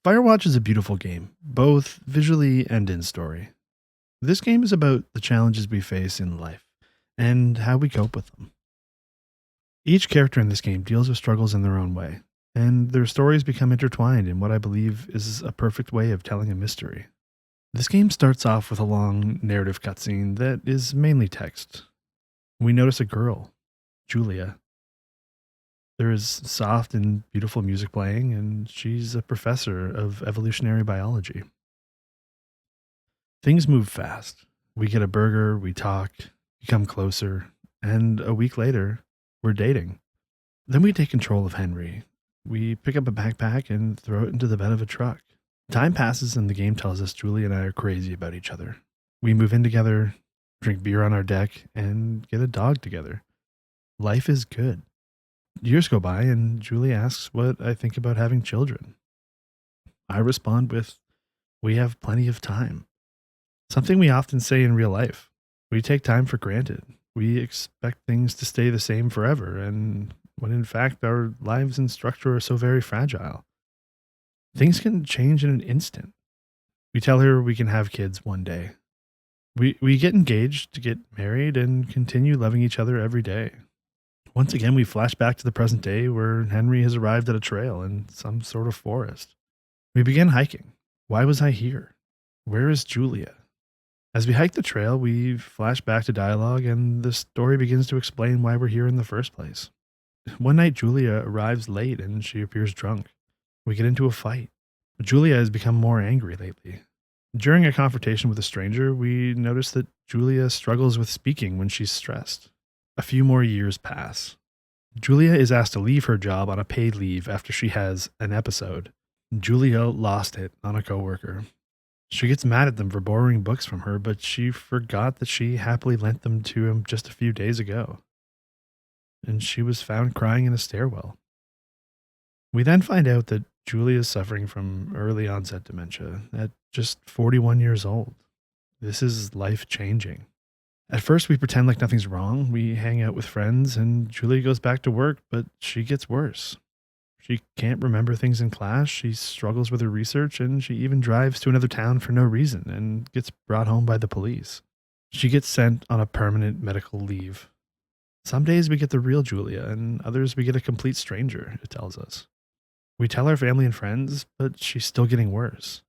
Firewatch is a beautiful game, both visually and in story. This game is about the challenges we face in life and how we cope with them. Each character in this game deals with struggles in their own way, and their stories become intertwined in what I believe is a perfect way of telling a mystery. This game starts off with a long narrative cutscene that is mainly text. We notice a girl, Julia. There is soft and beautiful music playing, and she's a professor of evolutionary biology. Things move fast. We get a burger, we talk, become closer, and a week later, we're dating. Then we take control of Henry. We pick up a backpack and throw it into the bed of a truck. Time passes, and the game tells us Julie and I are crazy about each other. We move in together, drink beer on our deck, and get a dog together. Life is good. Years go by, and Julie asks what I think about having children. I respond with, "We have plenty of time." Something we often say in real life. We take time for granted. We expect things to stay the same forever, and when in fact our lives and structure are so very fragile. Things can change in an instant. We tell her we can have kids one day. We get engaged, to get married, and continue loving each other every day. Once again, we flash back to the present day where Henry has arrived at a trail in some sort of forest. We begin hiking. Why was I here? Where is Julia? As we hike the trail, we flash back to dialogue, and the story begins to explain why we're here in the first place. One night, Julia arrives late and she appears drunk. We get into a fight. Julia has become more angry lately. During a confrontation with a stranger, we notice that Julia struggles with speaking when she's stressed. A few more years pass. Julia is asked to leave her job on a paid leave after she has an episode. Julia lost it on a coworker. She gets mad at them for borrowing books from her, but she forgot that she happily lent them to him just a few days ago. And she was found crying in a stairwell. We then find out that Julia is suffering from early onset dementia at just 41 years old. This is life changing. At first, we pretend like nothing's wrong. We hang out with friends, and Julia goes back to work, but she gets worse. She can't remember things in class, she struggles with her research, and she even drives to another town for no reason and gets brought home by the police. She gets sent on a permanent medical leave. Some days we get the real Julia, and others we get a complete stranger, it tells us. We tell our family and friends, but she's still getting worse.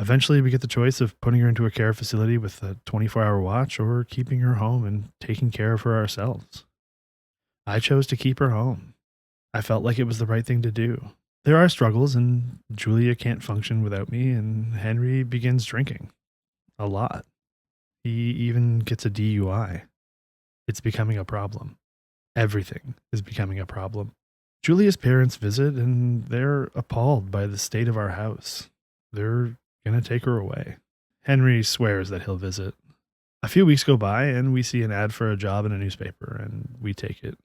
Eventually, we get the choice of putting her into a care facility with a 24-hour watch or keeping her home and taking care of her ourselves. I chose to keep her home. I felt like it was the right thing to do. There are struggles, and Julia can't function without me, and Henry begins drinking. A lot. He even gets a DUI. It's becoming a problem. Everything is becoming a problem. Julia's parents visit, and they're appalled by the state of our house. They're going to take her away. Henry swears that he'll visit. A few weeks go by, and we see an ad for a job in a newspaper, and we take it.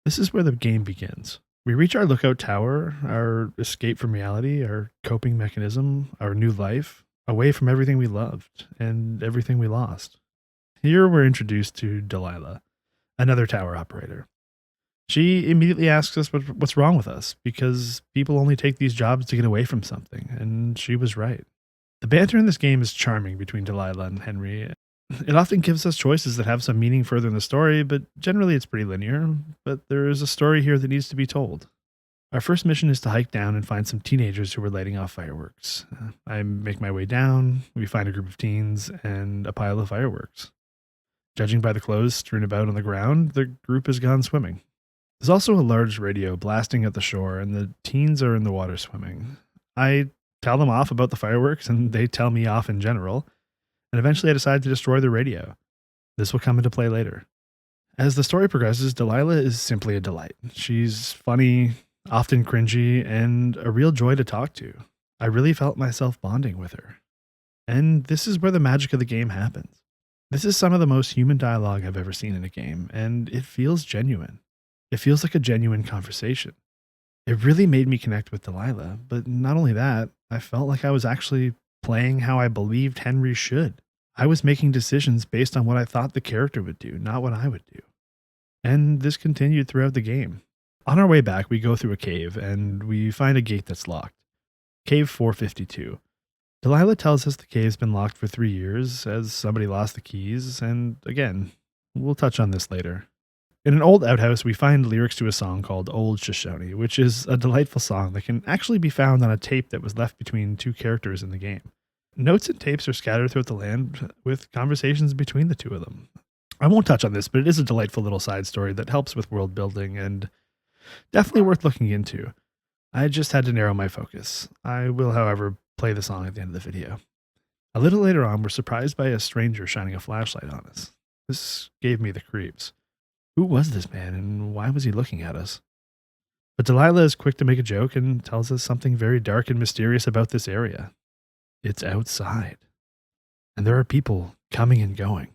This is where the game begins. We reach our lookout tower, our escape from reality, our coping mechanism, our new life, away from everything we loved and everything we lost. Here we're introduced to Delilah, another tower operator. She immediately asks us what's wrong with us, because people only take these jobs to get away from something, and she was right. The banter in this game is charming between Delilah and Henry. It often gives us choices that have some meaning further in the story, but generally it's pretty linear. But there is a story here that needs to be told. Our first mission is to hike down and find some teenagers who are lighting off fireworks. I make my way down, we find a group of teens, and a pile of fireworks. Judging by the clothes strewn about on the ground, the group has gone swimming. There's also a large radio blasting at the shore, and the teens are in the water swimming. I tell them off about the fireworks, and they tell me off in general. And eventually I decide to destroy the radio. This will come into play later. As the story progresses, Delilah is simply a delight. She's funny, often cringy, and a real joy to talk to. I really felt myself bonding with her. And this is where the magic of the game happens. This is some of the most human dialogue I've ever seen in a game, and it feels genuine. It feels like a genuine conversation. It really made me connect with Delilah, but not only that, I felt like I was actually playing how I believed Henry should. I was making decisions based on what I thought the character would do, not what I would do. And this continued throughout the game. On our way back, we go through a cave and we find a gate that's locked. Cave 452. Delilah tells us the cave's been locked for 3 years as somebody lost the keys, and again, we'll touch on this later. In an old outhouse, we find lyrics to a song called Old Shoshone, which is a delightful song that can actually be found on a tape that was left between two characters in the game. Notes and tapes are scattered throughout the land with conversations between the two of them. I won't touch on this, but it is a delightful little side story that helps with world building and definitely worth looking into. I just had to narrow my focus. I will, however, play the song at the end of the video. A little later on, we're surprised by a stranger shining a flashlight on us. This gave me the creeps. Who was this man and why was he looking at us? But Delilah is quick to make a joke and tells us something very dark and mysterious about this area. It's outside. And there are people coming and going.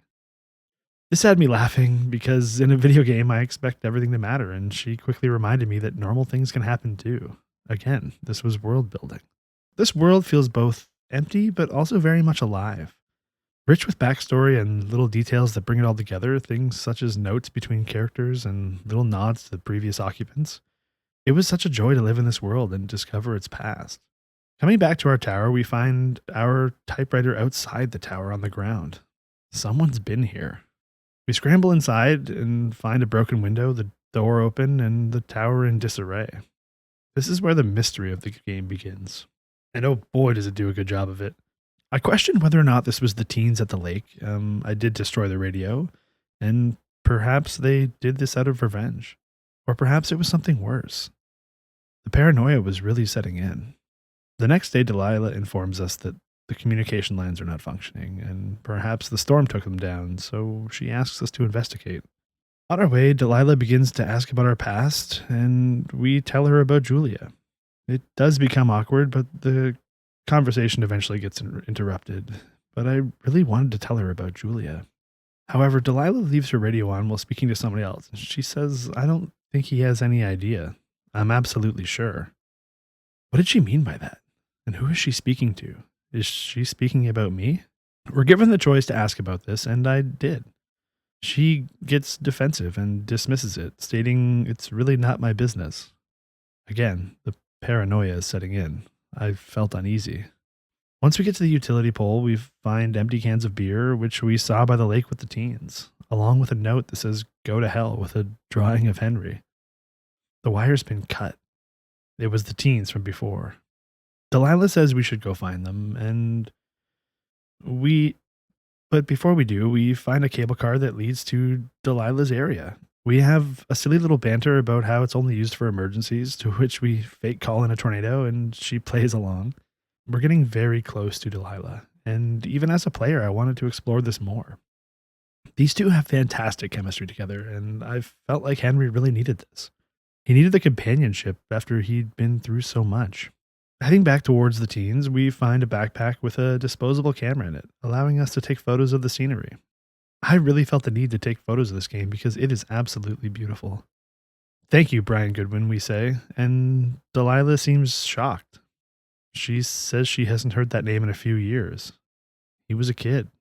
This had me laughing because in a video game I expect everything to matter, and she quickly reminded me that normal things can happen too. Again, this was world building. This world feels both empty but also very much alive. Rich with backstory and little details that bring it all together, things such as notes between characters and little nods to the previous occupants. It was such a joy to live in this world and discover its past. Coming back to our tower, we find our typewriter outside the tower on the ground. Someone's been here. We scramble inside and find a broken window, the door open, and the tower in disarray. This is where the mystery of the game begins. And oh boy, does it do a good job of it. I questioned whether or not this was the teens at the lake. I did destroy the radio, and perhaps they did this out of revenge. Or perhaps it was something worse. The paranoia was really setting in. The next day, Delilah informs us that the communication lines are not functioning, and perhaps the storm took them down, so she asks us to investigate. On our way, Delilah begins to ask about our past, and we tell her about Julia. It does become awkward, but the conversation eventually gets interrupted, but I really wanted to tell her about Julia. However, Delilah leaves her radio on while speaking to somebody else. She says, I don't think he has any idea. I'm absolutely sure. What did she mean by that? And who is she speaking to? Is she speaking about me? We're given the choice to ask about this, and I did. She gets defensive and dismisses it, stating it's really not my business. Again, the paranoia is setting in. I felt uneasy. Once we get to the utility pole, we find empty cans of beer, which we saw by the lake with the teens, along with a note that says, "Go to hell," with a drawing of Henry. The wire's been cut. It was the teens from before. Delilah says we should go find them, but before we do, we find a cable car that leads to Delilah's area. We have a silly little banter about how it's only used for emergencies, to which we fake call in a tornado, and she plays along. We're getting very close to Delilah, and even as a player, I wanted to explore this more. These two have fantastic chemistry together, and I felt like Henry really needed this. He needed the companionship after he'd been through so much. Heading back towards the teens, we find a backpack with a disposable camera in it, allowing us to take photos of the scenery. I really felt the need to take photos of this game because it is absolutely beautiful. Thank you, Brian Goodwin, we say, and Delilah seems shocked. She says she hasn't heard that name in a few years. He was a kid.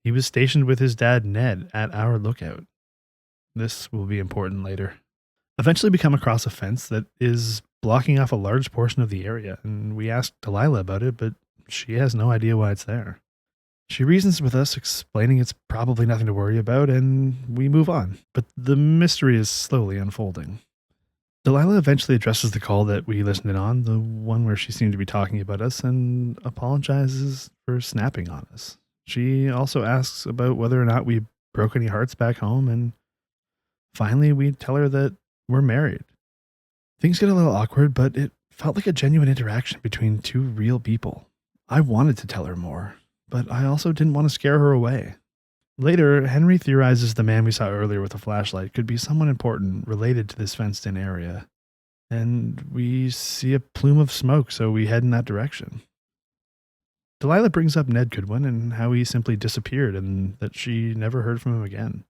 He was stationed with his dad, Ned, at our lookout. This will be important later. Eventually we come across a fence that is blocking off a large portion of the area, and we ask Delilah about it, but she has no idea why it's there. She reasons with us, explaining it's probably nothing to worry about, and we move on. But the mystery is slowly unfolding. Delilah eventually addresses the call that we listened in on, the one where she seemed to be talking about us, and apologizes for snapping on us. She also asks about whether or not we broke any hearts back home, and finally we tell her that we're married. Things get a little awkward, but it felt like a genuine interaction between two real people. I wanted to tell her more, but I also didn't want to scare her away. Later, Henry theorizes the man we saw earlier with the flashlight could be someone important related to this fenced-in area, and we see a plume of smoke, so we head in that direction. Delilah brings up Ned Goodwin and how he simply disappeared and that she never heard from him again.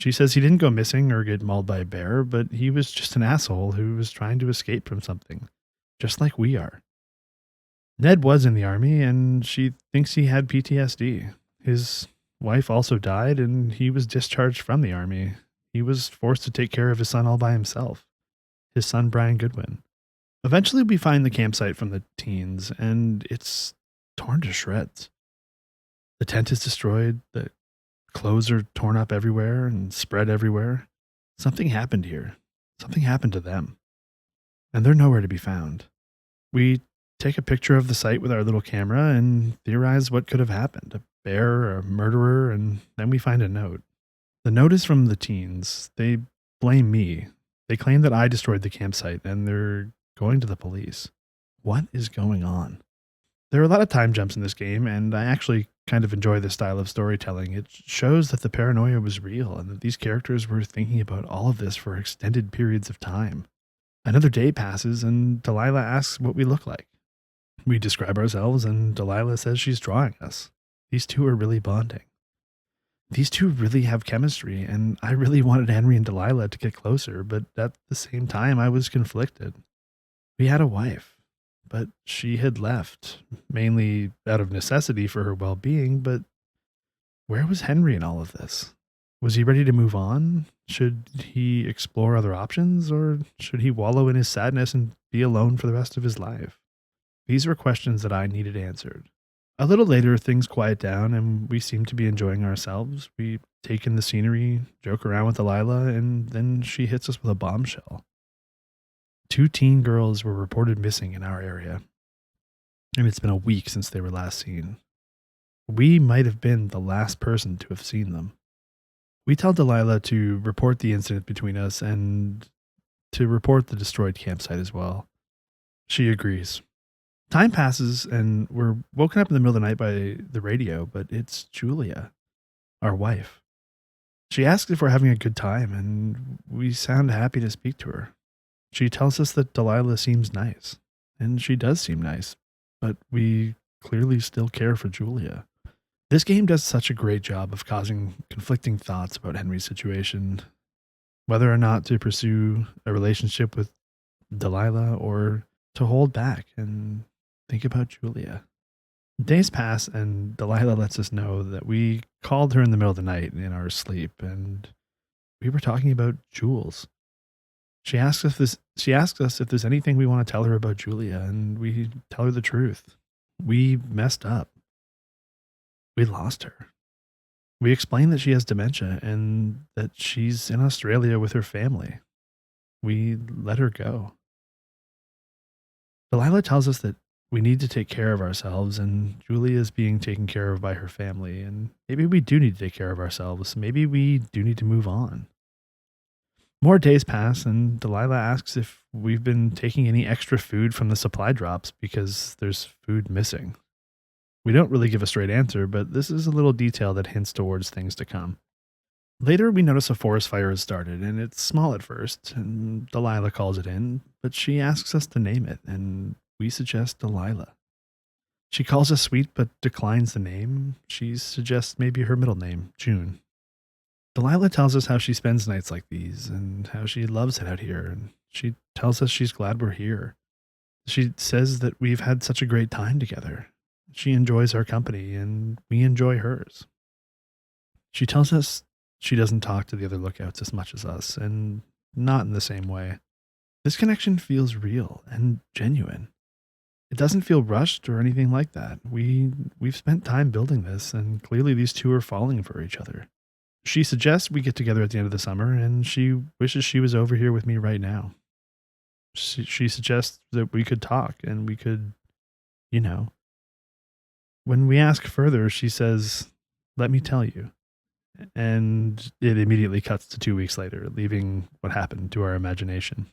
She says he didn't go missing or get mauled by a bear, but he was just an asshole who was trying to escape from something, just like we are. Ned was in the army, and she thinks he had PTSD. His wife also died, and he was discharged from the army. He was forced to take care of his son all by himself. His son, Brian Goodwin. Eventually, we find the campsite from the teens, and it's torn to shreds. The tent is destroyed, the clothes are torn up everywhere and spread everywhere. Something happened here. Something happened to them, and they're nowhere to be found. We take a picture of the site with our little camera and theorize what could have happened, a bear or a murderer, and then we find a note. The note is from the teens. They blame me. They claim that I destroyed the campsite and they're going to the police. What is going on? There are a lot of time jumps in this game, and I actually kind of enjoy this style of storytelling. It shows that the paranoia was real and that these characters were thinking about all of this for extended periods of time. Another day passes, and Delilah asks what we look like. We describe ourselves, and Delilah says she's drawing us. These two are really bonding. These two really have chemistry, and I really wanted Henry and Delilah to get closer, but at the same time, I was conflicted. We had a wife, but she had left, mainly out of necessity for her well being. But where was Henry in all of this? Was he ready to move on? Should he explore other options, or should he wallow in his sadness and be alone for the rest of his life? These were questions that I needed answered. A little later, things quiet down and we seem to be enjoying ourselves. We take in the scenery, joke around with Delilah, and then she hits us with a bombshell. 2 teen girls were reported missing in our area, and it's been a week since they were last seen. We might have been the last person to have seen them. We tell Delilah to report the incident between us and to report the destroyed campsite as well. She agrees. Time passes, and we're woken up in the middle of the night by the radio, but it's Julia, our wife. She asks if we're having a good time, and we sound happy to speak to her. She tells us that Delilah seems nice, and she does seem nice, but we clearly still care for Julia. This game does such a great job of causing conflicting thoughts about Henry's situation, whether or not to pursue a relationship with Delilah or to hold back and think about Julia. Days pass, and Delilah lets us know that we called her in the middle of the night in our sleep, and we were talking about Jules. She asks us if there's anything we want to tell her about Julia, and we tell her the truth. We messed up. We lost her. We explain that she has dementia and that she's in Australia with her family. We let her go. Delilah tells us that we need to take care of ourselves, and Julia is being taken care of by her family, and maybe we do need to take care of ourselves. Maybe we do need to move on. More days pass, and Delilah asks if we've been taking any extra food from the supply drops because there's food missing. We don't really give a straight answer, but this is a little detail that hints towards things to come. Later, we notice a forest fire has started, and it's small at first, and Delilah calls it in, but she asks us to name it, and we suggest Delilah. She calls us sweet, but declines the name. She suggests maybe her middle name, June. Delilah tells us how she spends nights like these, and how she loves it out here, and she tells us she's glad we're here. She says that we've had such a great time together. She enjoys our company, and we enjoy hers. She tells us she doesn't talk to the other lookouts as much as us, and not in the same way. This connection feels real and genuine. It doesn't feel rushed or anything like that. We've spent time building this, and clearly these two are falling for each other. She suggests we get together at the end of the summer, and she wishes she was over here with me right now. She suggests that we could talk, and we could, When we ask further, she says, "Let me tell you." And it immediately cuts to 2 weeks later, leaving what happened to our imagination.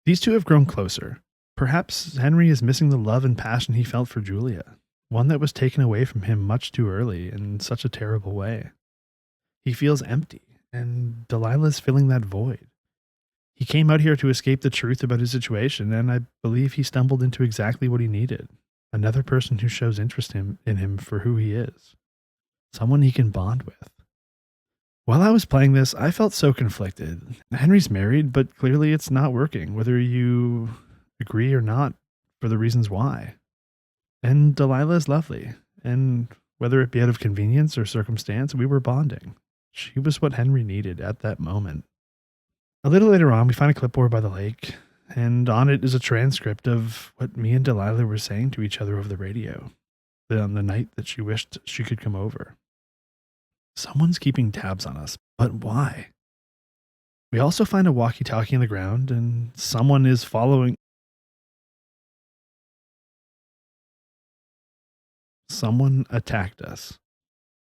These two have grown closer. Perhaps Henry is missing the love and passion he felt for Julia, one that was taken away from him much too early in such a terrible way. He feels empty, and Delilah's filling that void. He came out here to escape the truth about his situation, and I believe he stumbled into exactly what he needed. Another person who shows interest in him for who he is. Someone he can bond with. While I was playing this, I felt so conflicted. Henry's married, but clearly it's not working, whether you agree or not for the reasons why. And Delilah is lovely, and whether it be out of convenience or circumstance, we were bonding. She was what Henry needed at that moment. A little later on, we find a clipboard by the lake. and on it is a transcript of what me and Delilah were saying to each other over the radio on the night that she wished she could come over. Someone's keeping tabs on us, but why? We also find a walkie-talkie on the ground, and someone is following. Someone attacked us,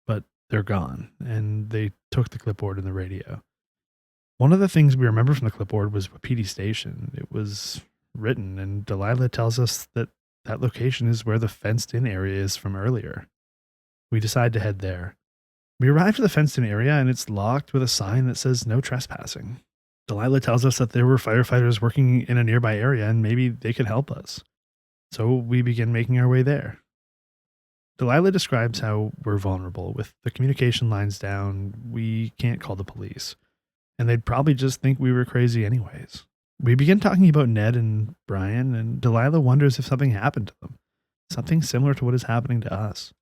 but they're gone, and they took the clipboard and the radio. One of the things we remember from the clipboard was Wapiti Station. It was written, and Delilah tells us that that location is where the fenced-in area is from earlier. We decide to head there. We arrive to the fenced-in area, and it's locked with a sign that says no trespassing. Delilah tells us that there were firefighters working in a nearby area, and maybe they could help us. So we begin making our way there. Delilah describes how we're vulnerable. With the communication lines down, we can't call the police, and they'd probably just think we were crazy anyways. We begin talking about Ned and Brian, and Delilah wonders if something happened to them, something similar to what is happening to us.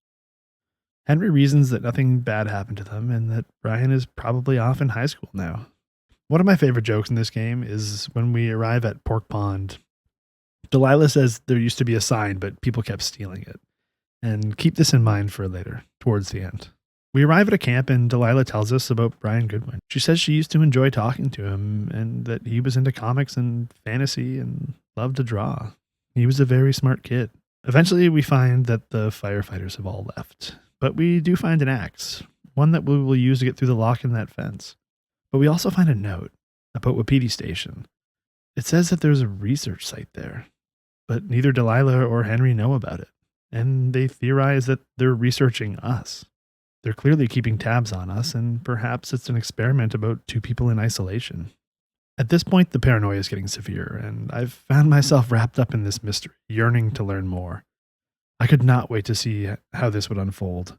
Henry reasons that nothing bad happened to them and that Brian is probably off in high school now. One of my favorite jokes in this game is when we arrive at Pork Pond. Delilah says there used to be a sign, but people kept stealing it. And keep this in mind for later, towards the end. We arrive at a camp and Delilah tells us about Brian Goodwin. She says she used to enjoy talking to him and that he was into comics and fantasy and loved to draw. He was a very smart kid. Eventually we find that the firefighters have all left. But we do find an axe, one that we will use to get through the lock in that fence. But we also find a note about Wapiti Station. It says that there's a research site there, but neither Delilah or Henry know about it. And they theorize that they're researching us. They're clearly keeping tabs on us, and perhaps it's an experiment about two people in isolation. At this point, the paranoia is getting severe, and I've found myself wrapped up in this mystery, yearning to learn more. I could not wait to see how this would unfold.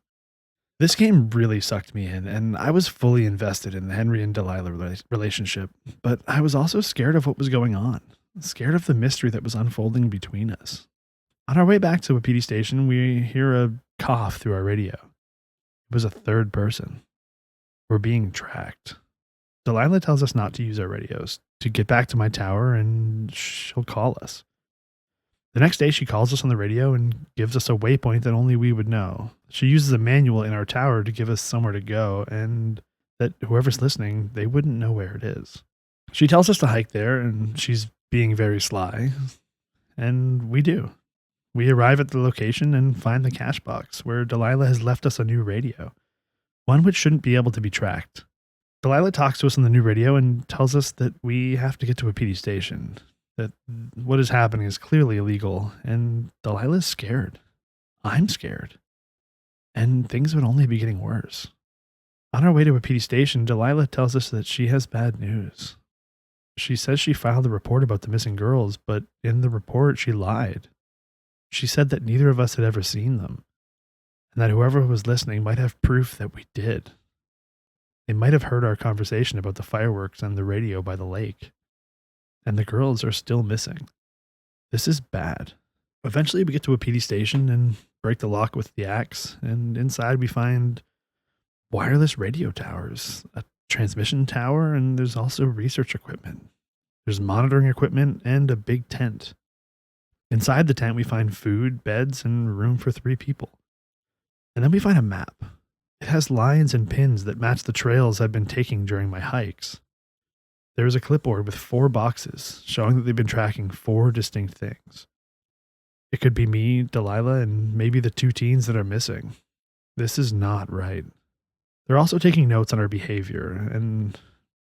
This game really sucked me in, and I was fully invested in the Henry and Delilah relationship, but I was also scared of what was going on, scared of the mystery that was unfolding between us. On our way back to Wapiti Station, we hear a cough through our radio. It was a third person. We're being tracked. Delilah tells us not to use our radios, to get back to my tower, and she'll call us. The next day, she calls us on the radio and gives us a waypoint that only we would know. She uses a manual in our tower to give us somewhere to go, and that whoever's listening, they wouldn't know where it is. She tells us to hike there, and she's being very sly. And we do. We arrive at the location and find the cash box, where Delilah has left us a new radio, one which shouldn't be able to be tracked. Delilah talks to us on the new radio and tells us that we have to get to Wapiti Station, that what is happening is clearly illegal, and Delilah's scared. I'm scared. And things would only be getting worse. On our way to Wapiti Station, Delilah tells us that she has bad news. She says she filed a report about the missing girls, but in the report she lied. She said that neither of us had ever seen them, and that whoever was listening might have proof that we did. They might have heard our conversation about the fireworks on the radio by the lake. And the girls are still missing. This is bad. Eventually we get to Wapiti Station and break the lock with the axe, and inside we find wireless radio towers, a transmission tower, and there's also research equipment. There's monitoring equipment and a big tent. Inside the tent we find food, beds, and room for 3 people. And then we find a map. It has lines and pins that match the trails I've been taking during my hikes. There is a clipboard with 4 boxes showing that they've been tracking 4 distinct things. It could be me, Delilah, and maybe the 2 teens that are missing. This is not right. They're also taking notes on our behavior, and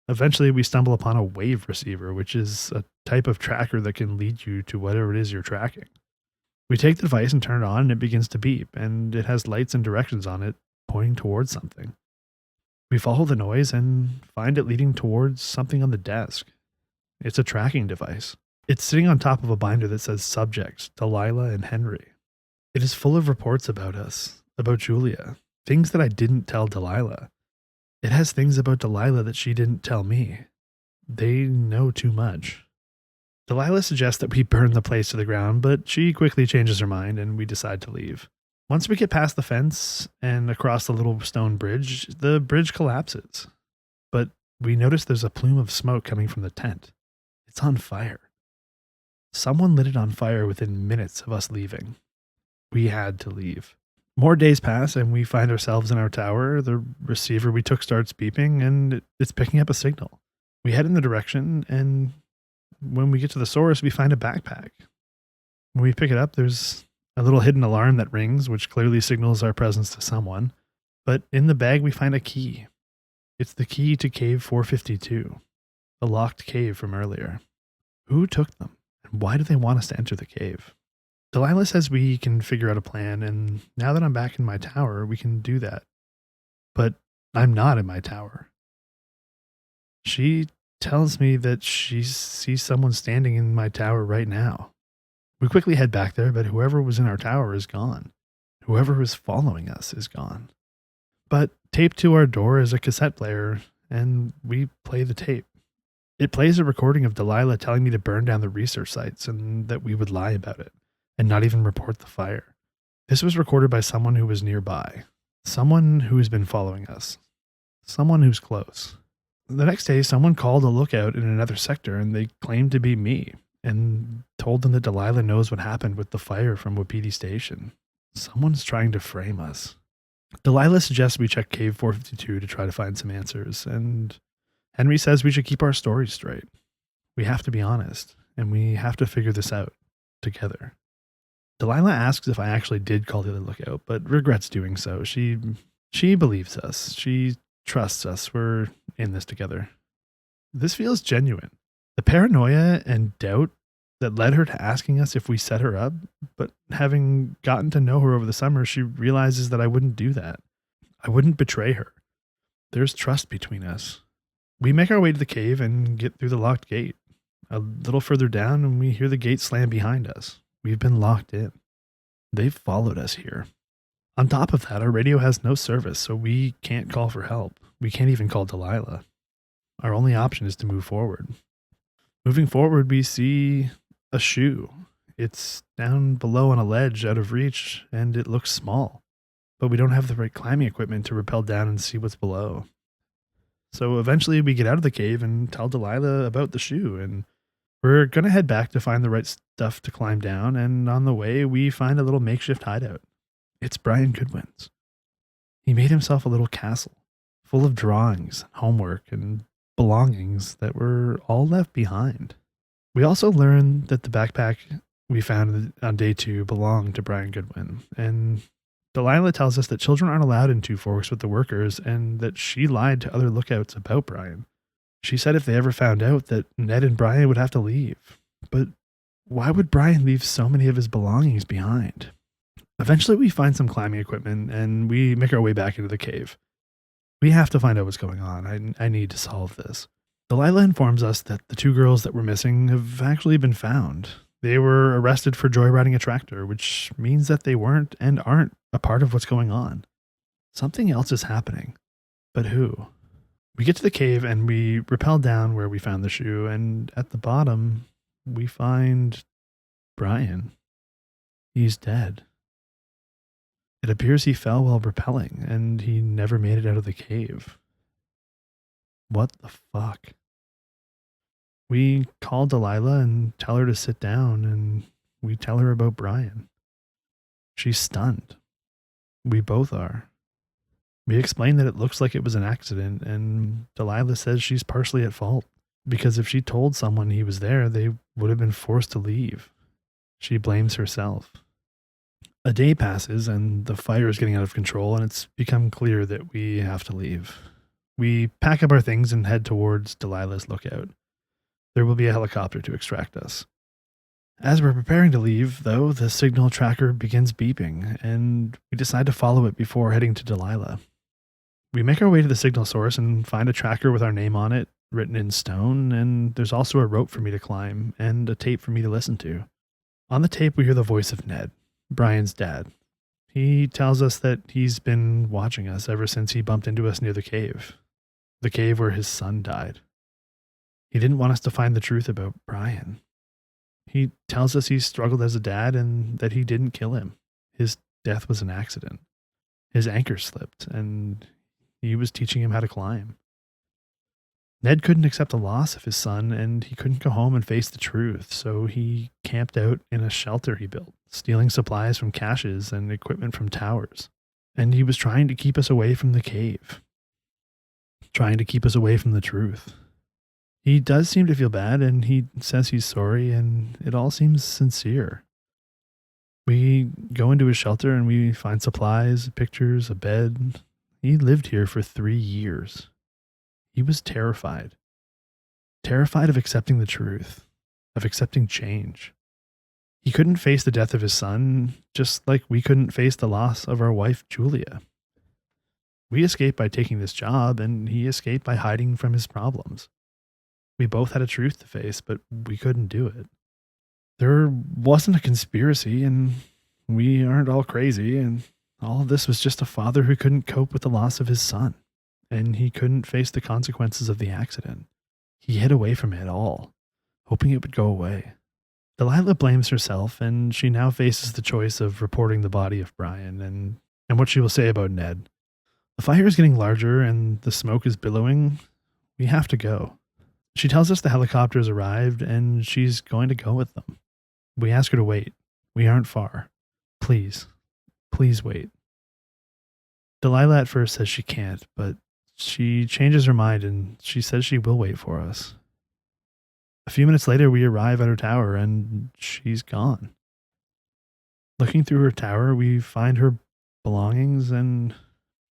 eventually we stumble upon a wave receiver, which is a type of tracker that can lead you to whatever it is you're tracking. We take the device and turn it on, and it begins to beep, and it has lights and directions on it pointing towards something. We follow the noise and find it leading towards something on the desk. It's a tracking device. It's sitting on top of a binder that says Subjects, Delilah and Henry. It is full of reports about us, about Julia, things that I didn't tell Delilah. It has things about Delilah that she didn't tell me. They know too much. Delilah suggests that we burn the place to the ground, but she quickly changes her mind and we decide to leave. Once we get past the fence and across the little stone bridge, the bridge collapses. But we notice there's a plume of smoke coming from the tent. It's on fire. Someone lit it on fire within minutes of us leaving. We had to leave. More days pass and we find ourselves in our tower. The receiver we took starts beeping and it's picking up a signal. We head in the direction, and when we get to the source, we find a backpack. When we pick it up, there's a little hidden alarm that rings, which clearly signals our presence to someone. But in the bag, we find a key. It's the key to Cave 452, the locked cave from earlier. Who took them? And why do they want us to enter the cave? Delilah says we can figure out a plan, and now that I'm back in my tower, we can do that. But I'm not in my tower. She tells me that she sees someone standing in my tower right now. We quickly head back there, but whoever was in our tower is gone. Whoever was following us is gone. But taped to our door is a cassette player, and we play the tape. It plays a recording of Delilah telling me to burn down the research sites and that we would lie about it and not even report the fire. This was recorded by someone who was nearby, someone who has been following us, someone who's close. The next day, someone called a lookout in another sector and they claimed to be me and told them that Delilah knows what happened with the fire from Wapiti Station. Someone's trying to frame us. Delilah suggests we check Cave 452 to try to find some answers, and Henry says we should keep our stories straight. We have to be honest, and we have to figure this out together. Delilah asks if I actually did call the other lookout, but regrets doing so. She believes us. She trusts us. We're in this together. This feels genuine. The paranoia and doubt that led her to asking us if we set her up, but having gotten to know her over the summer, she realizes that I wouldn't do that. I wouldn't betray her. There's trust between us. We make our way to the cave and get through the locked gate. A little further down, and we hear the gate slam behind us. We've been locked in. They've followed us here. On top of that, our radio has no service, so we can't call for help. We can't even call Delilah. Our only option is to move forward. Moving forward, we see a shoe. It's down below on a ledge out of reach, and it looks small. But we don't have the right climbing equipment to rappel down and see what's below. So eventually we get out of the cave and tell Delilah about the shoe, and we're going to head back to find the right stuff to climb down, and on the way we find a little makeshift hideout. It's Brian Goodwin's. He made himself a little castle, full of drawings, homework, and belongings that were all left behind. We also learned that the backpack we found on day 2 belonged to Brian Goodwin, and Delilah tells us that children aren't allowed in Two Forks with the workers and that she lied to other lookouts about Brian. She said if they ever found out that Ned and Brian would have to leave. But why would Brian leave so many of his belongings behind? Eventually we find some climbing equipment and we make our way back into the cave. We have to find out what's going on. I need to solve this. Delilah informs us that the 2 girls that were missing have actually been found. They were arrested for joyriding a tractor, which means that they weren't and aren't a part of what's going on. Something else is happening. But who? We get to the cave and we rappel down where we found the shoe, and at the bottom, we find Brian. He's dead. It appears he fell while rappelling, and he never made it out of the cave. What the fuck? We call Delilah and tell her to sit down, and we tell her about Brian. She's stunned. We both are. We explain that it looks like it was an accident, and Delilah says she's partially at fault, because if she told someone he was there, they would have been forced to leave. She blames herself. A day passes, and the fire is getting out of control, and it's become clear that we have to leave. We pack up our things and head towards Delilah's lookout. There will be a helicopter to extract us. As we're preparing to leave, though, the signal tracker begins beeping, and we decide to follow it before heading to Delilah. We make our way to the signal source and find a tracker with our name on it, written in stone, and there's also a rope for me to climb and a tape for me to listen to. On the tape, we hear the voice of Ned, Brian's dad. He tells us that he's been watching us ever since he bumped into us near the cave where his son died. He didn't want us to find the truth about Brian. He tells us he struggled as a dad and that he didn't kill him. His death was an accident. His anchor slipped and he was teaching him how to climb. Ned couldn't accept the loss of his son, and he couldn't go home and face the truth, so he camped out in a shelter he built, stealing supplies from caches and equipment from towers. And he was trying to keep us away from the cave, trying to keep us away from the truth. He does seem to feel bad, and he says he's sorry, and it all seems sincere. We go into his shelter and we find supplies, pictures, a bed. He lived here for 3 years. He was terrified. Terrified of accepting the truth, of accepting change. He couldn't face the death of his son, just like we couldn't face the loss of our wife, Julia. We escaped by taking this job, and he escaped by hiding from his problems. We both had a truth to face, but we couldn't do it. There wasn't a conspiracy, and we aren't all crazy, and all of this was just a father who couldn't cope with the loss of his son, and he couldn't face the consequences of the accident. He hid away from it all, hoping it would go away. Delilah blames herself, and she now faces the choice of reporting the body of Brian and what she will say about Ned. The fire is getting larger, and the smoke is billowing. We have to go. She tells us the helicopter has arrived, and she's going to go with them. We ask her to wait. We aren't far. Please, please wait. Delilah at first says she can't, but she changes her mind and she says she will wait for us. A few minutes later, we arrive at her tower and she's gone. Looking through her tower, we find her belongings and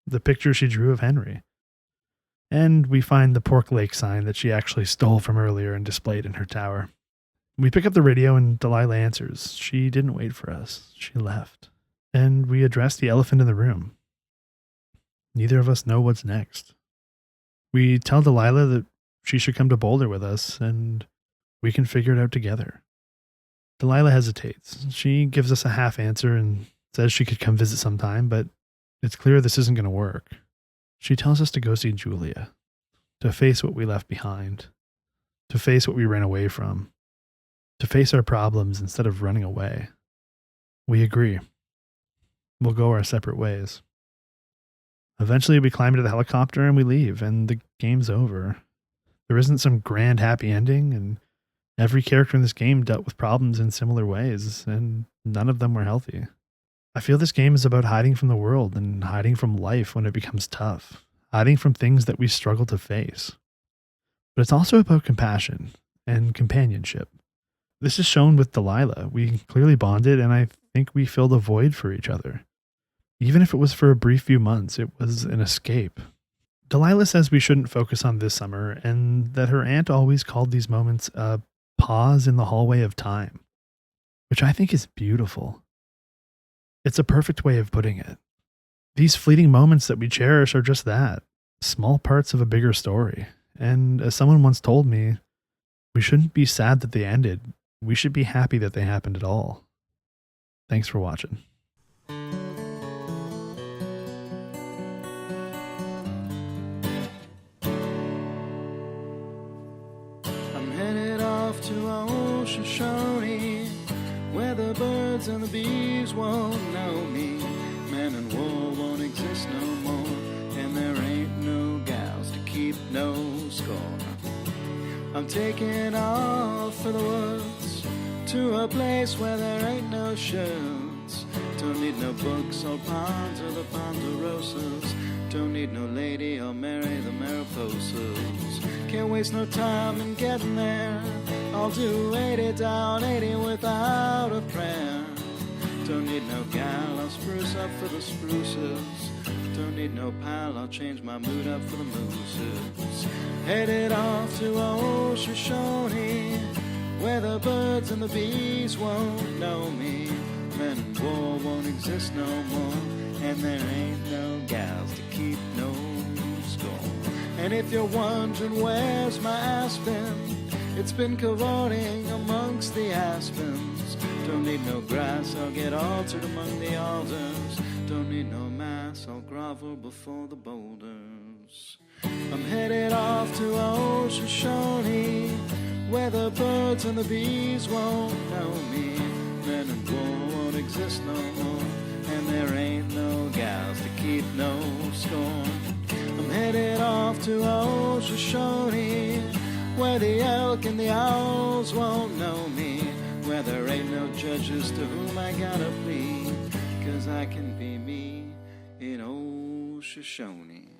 the picture she drew of Henry. And we find the Pork Lake sign that she actually stole from earlier and displayed in her tower. We pick up the radio and Delilah answers. She didn't wait for us. She left. And we address the elephant in the room. Neither of us know what's next. We tell Delilah that she should come to Boulder with us and we can figure it out together. Delilah hesitates. She gives us a half answer and says she could come visit sometime, but it's clear this isn't going to work. She tells us to go see Julia, to face what we left behind, to face what we ran away from, to face our problems instead of running away. We agree. We'll go our separate ways. Eventually, we climb into the helicopter and we leave, and the game's over. There isn't some grand happy ending, and every character in this game dealt with problems in similar ways, and none of them were healthy. I feel this game is about hiding from the world and hiding from life when it becomes tough, hiding from things that we struggle to face. But it's also about compassion and companionship. This is shown with Delilah. We clearly bonded, and I think we filled a void for each other. Even if it was for a brief few months, it was an escape. Delilah says we shouldn't focus on this summer, and that her aunt always called these moments a pause in the hallway of time, which I think is beautiful. It's a perfect way of putting it. These fleeting moments that we cherish are just that, small parts of a bigger story. And as someone once told me, we shouldn't be sad that they ended. We should be happy that they happened at all. Thanks for watching. I'm headed off to Ocean Shawnee, where the birds and the bees won't know me. Man and war won't exist no more, and there ain't no gals to keep no score. I'm taking off for the woods, to a place where there ain't no shirts. Don't need no books or ponds or the ponderosas. Don't need no lady or marry the Mariposas. Can't waste no time in getting there. I'll do 80 down, 80 without a prayer. Don't need no gal, I'll spruce up for the spruces. Don't need no pal, I'll change my mood up for the mooses. Headed off to Ocean Shawnee, where the birds and the bees won't know me. Men and war won't exist no more, and there ain't no gals to keep no score. And if you're wondering where's my aspen, it's been cavorting amongst the aspens. Don't need no grass, I'll get altered among the alders. Don't need no mass, I'll grovel before the boulders. I'm headed off to Ocean Shawnee, where the birds and the bees won't know me. Men and war won't exist no more, and there ain't no gals to keep no score. I'm headed off to old Shoshone, where the elk and the owls won't know me, where there ain't no judges to whom I gotta plead, 'cause I can be me in old Shoshone.